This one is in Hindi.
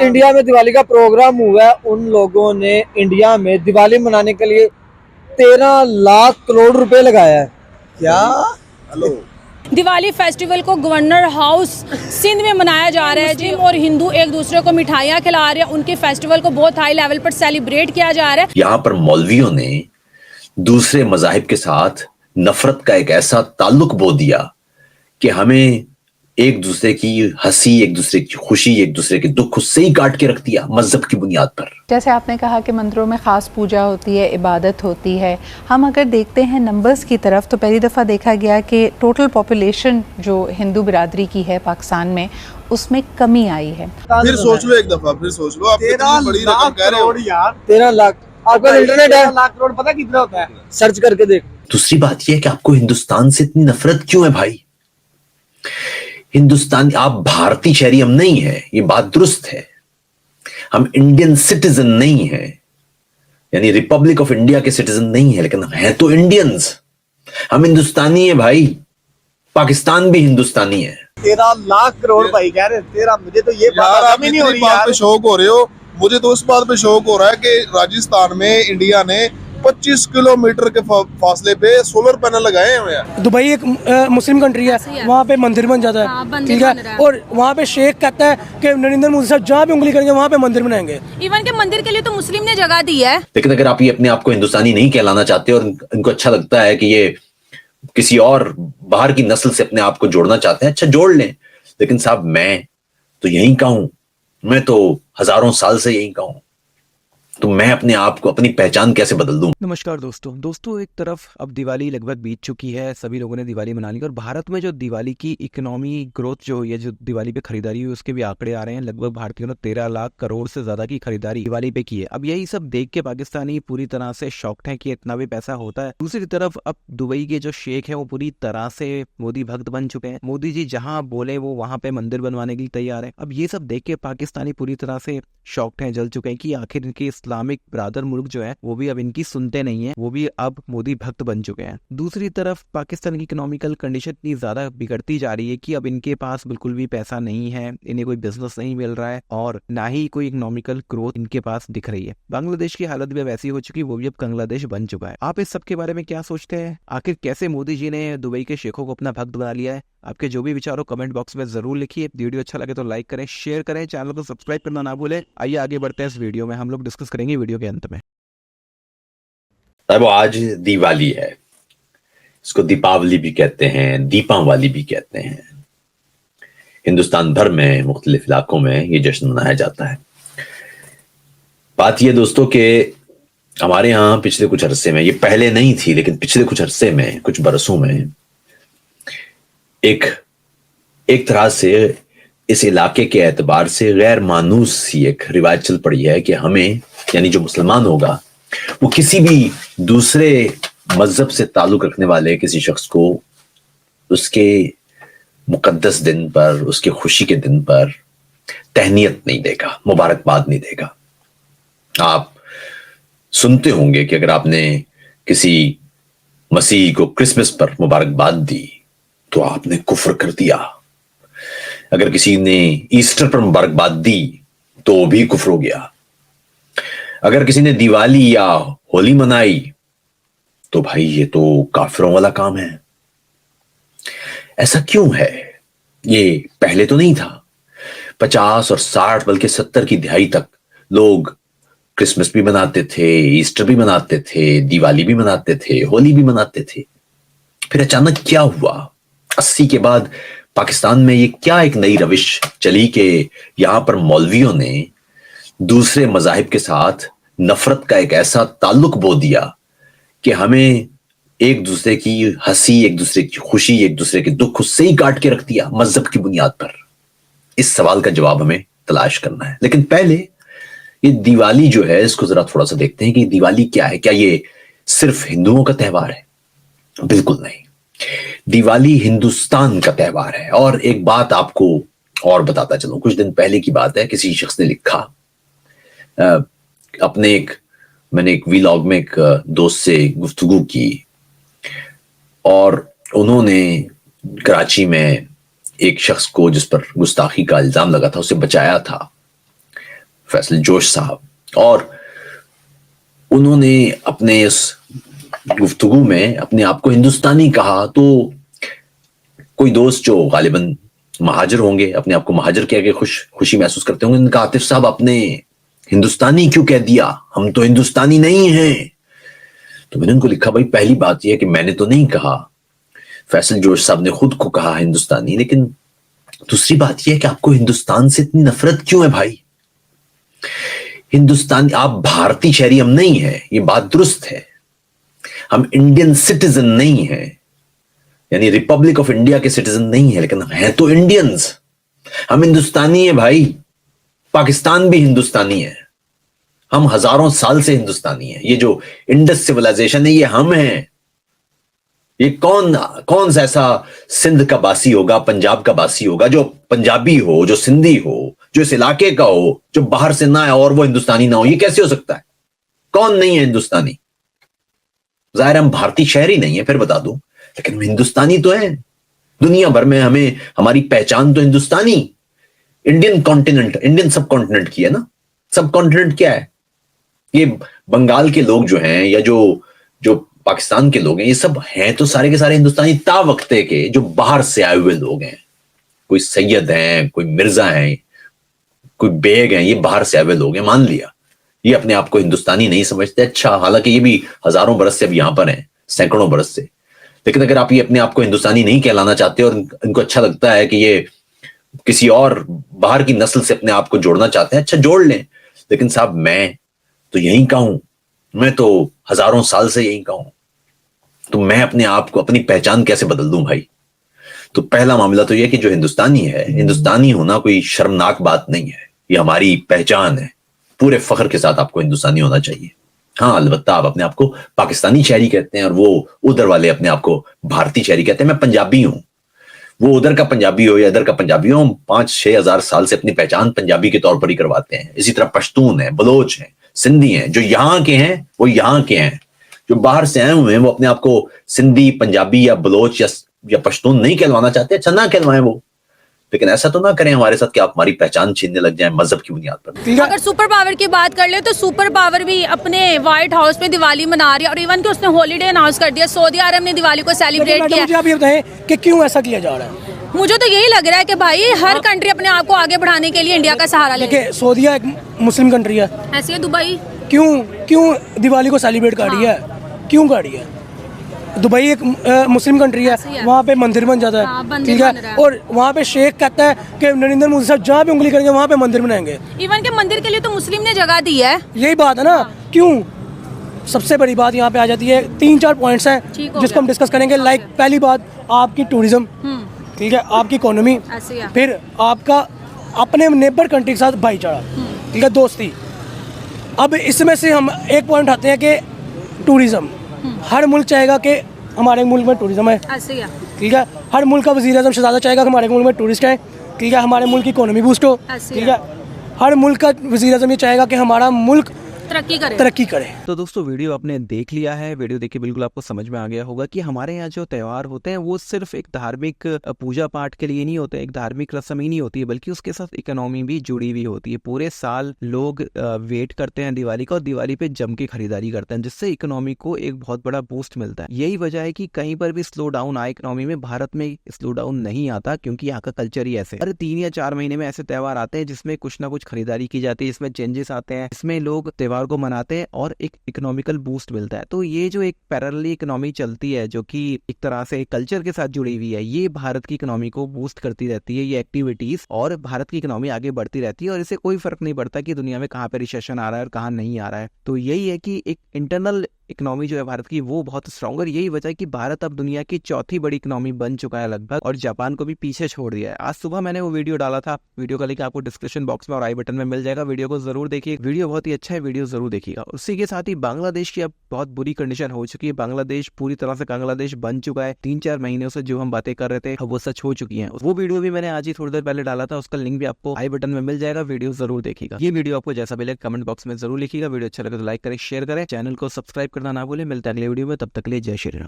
इंडिया में दिवाली का प्रोग्राम हुआ है, उन लोगों ने इंडिया में दिवाली मनाने के लिए 13 लाख करोड़ रुपए लगाया है। क्या? हेलो, दिवाली फेस्टिवल को गवर्नर हाउस सिंध में मनाया जा रहा है। मुस्लिम और हिंदू एक दूसरे को मिठाइयाँ खिला रहे हैं। उनके फेस्टिवल को बहुत हाई लेवल पर सेलिब्रेट किया जा रहा है। यहाँ पर मौलवियों ने दूसरे मजाहिब के साथ नफरत का एक ऐसा ताल्लुक बो दिया कि हमें एक दूसरे की हंसी, एक दूसरे की खुशी, एक दूसरे के दुख उससे ही काट के रख दिया मजहब की बुनियाद पर। जैसे आपने कहा कि मंदिरों में ख़ास पूजा होती है, इबादत होती है। हम अगर देखते हैं नंबर्स की तरफ तो पहली दफ़ा देखा गया कि टोटल पॉपुलेशन जो हिंदू बिरादरी की है पाकिस्तान में, उसमें कमी आई है। फिर सोच लो, एक दफा फिर सोच लो। आप कितनी बड़ी रकम कह रहे हो यार? 13 लाख। आपका इंटरनेट है? 13 लाख करोड़ पता कितना होता है? सर्च करके देख। दूसरी बात यह है कि आपको हिंदुस्तान से इतनी नफरत क्यों है भाई? हिंदुस्तान, आप भारतीय शहरी हम नहीं है, ये बात दुरुस्त है। हम इंडियन सिटीजन नहीं है, यानी रिपब्लिक ऑफ इंडिया के सिटीजन नहीं है, लेकिन है तो इंडियंस। हम हिंदुस्तानी है भाई, पाकिस्तान भी हिंदुस्तानी है। 13 लाख करोड़ भाई कह रहे 13। मुझे तो ये यार, आप नहीं हो रही बात यार। पे शौक हो रहे हो। मुझे तो उस बात पे शौक हो रहा है कि राजस्थान में इंडिया ने 25 किलोमीटर के फासले पे सोलर पैनल लगाए हुए हैं। दुबई एक मुस्लिम कंट्री है, वहाँ पे मंदिर बन जाता है, ठीक है। और वहाँ पे शेख कहता है कि नरेंद्र मोदी साहब जहाँ पे उंगली करेंगे वहाँ पे मंदिर बनाएंगे। इवन के मंदिर के लिए तो मुस्लिम ने जगह दी है। लेकिन अगर आप ये अपने आप को हिंदुस्तानी नहीं कहलाना चाहते और इनको अच्छा लगता है कि ये किसी और बाहर की नस्ल से अपने आप को जोड़ना चाहते हैं, अच्छा जोड़ लें। लेकिन साहब, मैं तो यहीं का हूं, मैं तो हजारों साल से यहीं का हूं, तो मैं अपने आप को, अपनी पहचान कैसे बदल दूं? नमस्कार दोस्तों, एक तरफ अब दिवाली लगभग बीत चुकी है, सभी लोगों ने दिवाली मना ली और भारत में जो दिवाली की इकोनॉमी ग्रोथ जो हुई है, जो दिवाली पे खरीदारी हुई, उसके भी आंकड़े आ रहे हैं। लगभग भारतीयों ने 13 लाख करोड़ से ज्यादा की खरीदारी दिवाली पे की है। अब यही सब देख के पाकिस्तानी पूरी तरह से शॉक्ड है कि इतना भी पैसा होता है। दूसरी तरफ अब दुबई के जो शेख है वो पूरी तरह से मोदी भक्त बन चुके हैं। मोदी जी जहाँ बोले वो वहां पे मंदिर बनवाने के लिए तैयार है। अब ये सब देख के पाकिस्तानी पूरी तरह से शॉक्ड हैं, जल चुके हैं कि आखिर इनके इस्लामिक ब्रादर मुल्क जो है वो भी अब इनकी सुनते नहीं है, वो भी अब मोदी भक्त बन चुके हैं। दूसरी तरफ पाकिस्तान की इकोनॉमिकल कंडीशन इतनी ज्यादा बिगड़ती जा रही है कि अब इनके पास बिल्कुल भी पैसा नहीं है, इन्हें कोई बिजनेस नहीं मिल रहा है और ना ही कोई इकोनॉमिकल ग्रोथ इनके पास दिख रही है। बांग्लादेश की हालत भी अब ऐसी हो चुकी है, वो भी अब बांग्लादेश बन चुका है। आप इस सब के बारे में क्या सोचते हैं? आखिर कैसे मोदी जी ने दुबई के शेखों को अपना भक्त बना लिया है? आपके जो भी विचार हो कमेंट बॉक्स में जरूर लिखिए। वीडियो अच्छा लगे तो लाइक करें, शेयर करें, चैनल को सब्सक्राइब करना ना भूलें। आइए आगे बढ़ते हैं। इस वीडियो में हम लोग डिस्कस करेंगे वीडियो के अंत में। अब आज दिवाली है, इसको दीपावली भी कहते हैं, दीपावली भी कहते हैं। हिंदुस्तान भर में मुख्तलिफ इलाकों में ये जश्न मनाया जाता है। बात यह दोस्तों कि हमारे यहाँ पिछले कुछ अरसे में, ये पहले नहीं थी लेकिन पिछले कुछ अरसे में, कुछ बरसों में एक तरह से इस इलाके के एतबार से गैर मानूस सी एक रिवायत चल पड़ी है कि हमें, यानी जो मुसलमान होगा वो किसी भी दूसरे मजहब से ताल्लुक रखने वाले किसी शख्स को उसके मुकद्दस दिन पर, उसके खुशी के दिन पर तहनीयत नहीं देगा, मुबारकबाद नहीं देगा। आप सुनते होंगे कि अगर आपने किसी मसीह को क्रिसमस पर मुबारकबाद दी तो आपने कुफ्र कर दिया। अगर किसी ने ईस्टर पर मुबारकबाद दी तो भी कुफ्र हो गया। अगर किसी ने दिवाली या होली मनाई तो भाई ये तो काफिरों वाला काम है। ऐसा क्यों है? ये पहले तो नहीं था। 50 और 60 बल्कि 70 की दिहाई तक लोग क्रिसमस भी मनाते थे, ईस्टर भी मनाते थे, दिवाली भी मनाते थे, होली भी मनाते थे। फिर अचानक क्या हुआ? 80 के बाद पाकिस्तान में ये क्या एक नई रविश चली कि यहां पर मौलवियों ने दूसरे मजाहिब के साथ नफरत का एक ऐसा ताल्लुक बो दिया कि हमें एक दूसरे की हंसी, एक दूसरे की खुशी, एक दूसरे के दुख उससे ही काट के रख दिया मजहब की बुनियाद पर। इस सवाल का जवाब हमें तलाश करना है। लेकिन पहले ये दिवाली जो है, इसको जरा थोड़ा सा देखते हैं कि दिवाली क्या है। क्या ये सिर्फ हिंदुओं का त्यौहार है? बिल्कुल नहीं। दिवाली हिंदुस्तान का त्यौहार है। और एक बात आपको और बताता चलूं, कुछ दिन पहले की बात है, किसी शख्स ने लिखा मैंने एक वीलॉग में एक दोस्त से गुफ्तगू की और उन्होंने कराची में एक शख्स को जिस पर गुस्ताखी का इल्जाम लगा था उसे बचाया था। फैसल जोश साहब, और उन्होंने अपने इस गुफ्तगू में अपने आप को हिंदुस्तानी कहा। तो कोई दोस्त जो गालिबन महाजिर होंगे, अपने आप को महाजिर कह के खुशी महसूस करते होंगे, उनका आतिफ साहब आपने हिंदुस्तानी क्यों कह दिया, हम तो हिंदुस्तानी नहीं हैं। तो मैंने उनको लिखा, भाई पहली बात यह है कि मैंने तो नहीं कहा, फैसल जोश साहब ने खुद को कहा हिंदुस्तानी। लेकिन दूसरी बात यह है कि आपको हिंदुस्तान से इतनी नफरत क्यों है भाई? हिंदुस्तान, आप भारतीय शहरी हम नहीं है, ये बात दुरुस्त है। हम इंडियन सिटीजन नहीं है, यानी रिपब्लिक ऑफ इंडिया के सिटीजन नहीं है, लेकिन हैं तो इंडियंस। हम हिंदुस्तानी है भाई, पाकिस्तान भी हिंदुस्तानी है, हम हजारों साल से हिंदुस्तानी है। ये जो इंडस सिविलाइजेशन है ये हम हैं। ये कौन सा ऐसा सिंध का बासी होगा, पंजाब का बासी होगा, जो पंजाबी हो, जो सिंधी हो, जो इस इलाके का हो, जो बाहर से ना है और वो हिंदुस्तानी ना हो? ये कैसे हो सकता है? कौन नहीं है हिंदुस्तानी? जाहिर हम भारतीय शहरी नहीं है, फिर बता दूं, लेकिन हम हिंदुस्तानी तो हैं। दुनिया भर में हमें हमारी पहचान तो हिंदुस्तानी, इंडियन कॉन्टिनेंट, इंडियन सब कॉन्टिनेंट की है ना। सब कॉन्टिनेंट क्या है? ये बंगाल के लोग जो हैं या जो पाकिस्तान के लोग हैं, ये सब हैं तो सारे के सारे हिंदुस्तानी ता वक्ते के, जो बाहर से आए हुए लोग हैं। कोई सैयद हैं, कोई मिर्जा हैं, कोई बेग हैं, ये बाहर से आए हुए लोग हैं। मान लिया ये अपने आप को हिंदुस्तानी नहीं समझते, अच्छा, हालांकि ये भी हजारों बरस से अब यहां पर हैं, सैकड़ों बरस से। लेकिन अगर आप ये अपने आप को हिंदुस्तानी नहीं कहलाना चाहते और इनको अच्छा लगता है कि ये किसी और बाहर की नस्ल से अपने आप को जोड़ना चाहते हैं, अच्छा जोड़ लें। लेकिन साहब मैं तो यहीं का हूं, मैं तो हजारों साल से यहीं का हूं, तो मैं अपने आप को, अपनी पहचान कैसे बदल दूं भाई? तो पहला मामला तो यह कि जो हिंदुस्तानी है, हिंदुस्तानी होना कोई शर्मनाक बात नहीं है, ये हमारी पहचान है। पूरे फख्र के साथ आपको हिंदुस्तानी होना चाहिए। हाँ, अलबत्ता आप अपने आप को पाकिस्तानी शहरी कहते हैं और वो उधर वाले अपने आप को भारतीय शहरी कहते हैं। मैं पंजाबी हूं, वो उधर का पंजाबी हो या इधर का पंजाबी हो, 5-6 हजार साल से अपनी पहचान पंजाबी के तौर पर ही करवाते हैं। इसी तरह पश्तून है, बलोच हैं, सिंधी हैं। जो यहां के हैं वो यहां के हैं, जो बाहर से आए हुए हैं वो अपने आप को सिंधी, पंजाबी या बलोच या पश्तून नहीं कहलवाना चाहते, अच्छा ना कहलवाएं वो, लेकिन ऐसा तो ना करें हमारे साथ कि आप हमारी पहचान छीनने लग जाएं मजहब की बुनियाद पर। अगर सुपर पावर की बात कर ले तो सुपर पावर भी अपने व्हाइट हाउस में दिवाली मना रही है, और इवन कि उसने हॉलीडे अनाउंस कर दिया। सऊदी अरब ने दिवाली को सेलिब्रेट किया। मुझे आप ये बताएं कि क्यों ऐसा किया जा रहा है? मुझे तो यही लग रहा है कि भाई हर कंट्री अपने आप को आगे बढ़ाने के लिए इंडिया का सहारा ले। देखिए, सऊदी एक मुस्लिम कंट्री है, ऐसे है दुबई। क्यों दिवाली को सेलिब्रेट कर रही है? क्यों कर रही है? दुबई एक मुस्लिम कंट्री है, वहाँ पे मंदिर बन जाता है, ठीक है, और वहाँ पे शेख कहता है कि नरेंद्र मोदी साहब जहाँ पे उंगली करेंगे वहाँ पे मंदिर बनाएंगे। इवन के मंदिर के लिए तो मुस्लिम ने जगह दी है। यही बात है ना। क्यों? सबसे बड़ी बात यहाँ पे आ जाती है, 3-4 पॉइंट्स हैं जिसको हम डिस्कस करेंगे। लाइक पहली बात, आपकी टूरिज्म, ठीक है, आपकी इकोनॉमी, फिर आपका अपने नेबर कंट्री के साथ भाईचारा, ठीक है, दोस्ती। अब इसमें से हम एक पॉइंट आते हैं कि टूरिज्म। हर मुल्क चाहेगा कि हमारे मुल्क में टूरिज्म है, ठीक है। हर मुल्क का वज़ीर-ए-आज़म शहज़ादा चाहेगा कि हमारे मुल्क में टूरिस्ट है, ठीक है, हमारे मुल्क की इकोनॉमी बूस्ट हो, ठीक है। हर मुल्क का वज़ीर-ए-आज़म ये चाहेगा कि हमारा मुल्क तरक्की करे। तो दोस्तों, वीडियो आपने देख लिया है। वीडियो देख के बिल्कुल आपको समझ में आ गया होगा कि हमारे यहाँ जो त्योहार होते हैं वो सिर्फ एक धार्मिक पूजा पाठ के लिए नहीं होते, एक धार्मिक रस्म ही नहीं होती है, बल्कि उसके साथ इकोनॉमी भी जुड़ी हुई होती है। पूरे साल लोग वेट करते हैं दिवाली का और दिवाली पे जम के खरीदारी करते हैं, जिससे इकोनॉमी को एक बहुत बड़ा बूस्ट मिलता है। यही वजह है कि कहीं पर भी स्लो डाउन आए इकोनॉमी में, भारत में स्लो डाउन नहीं आता, क्योंकि यहाँ का कल्चर ही ऐसे। हर 3 या 4 महीने में ऐसे त्योहार आते हैं जिसमें कुछ ना कुछ खरीदारी की जाती है, इसमें चेंजेस आते हैं, इसमें लोग त्योहार को मनाते हैं और एक इकोनॉमिकल बूस्ट मिलता है। तो ये जो एक पैरेलल इकोनॉमी चलती है, जो कि एक तरह से कल्चर के साथ जुड़ी हुई है, ये भारत की इकोनॉमी को बूस्ट करती रहती है, ये एक्टिविटीज, और भारत की इकोनॉमी आगे बढ़ती रहती है। और इससे कोई फर्क नहीं पड़ता कि दुनिया में कहाँ पे रिसेशन आ रहा है और कहाँ नहीं आ रहा है। तो यही है कि एक इंटरनल इकोनॉमी जो है भारत की वो बहुत स्ट्रॉन्ग है। यही वजह है कि भारत अब दुनिया की 4थी बड़ी इकोनॉमी बन चुका है लगभग, और जापान को भी पीछे छोड़ दिया है। आज सुबह मैंने वो वीडियो डाला था, वीडियो का लिंक आपको डिस्क्रिप्शन बॉक्स में और आई बटन में मिल जाएगा। वीडियो को जरूर देखिए, वीडियो बहुत ही अच्छा है, वीडियो जरूर देखिएगा। उसी के साथ ही बांग्लादेश की अब बहुत बुरी कंडीशन हो चुकी है। बांग्लादेश पूरी तरह से बांग्लादेश बन चुका है। 3-4 महीनों से जो हम बातें कर रहे थे वो सच हो चुकी है। वो वीडियो भी मैंने आज ही थोड़ी देर पहले डाला था, उसका लिंक भी आपको आई बटन में मिल जाएगा। वीडियो जरूर देखिएगा। ये वीडियो आपको जैसा मिले कमेंट बॉक्स में जरूर लिखिएगा। वीडियो अच्छा लगे तो लाइक करें, शेयर करें, चैनल को सब्सक्राइब करना ना भूलें। मिलते हैं अगले वीडियो में, तब तक के लिए जय श्री राम।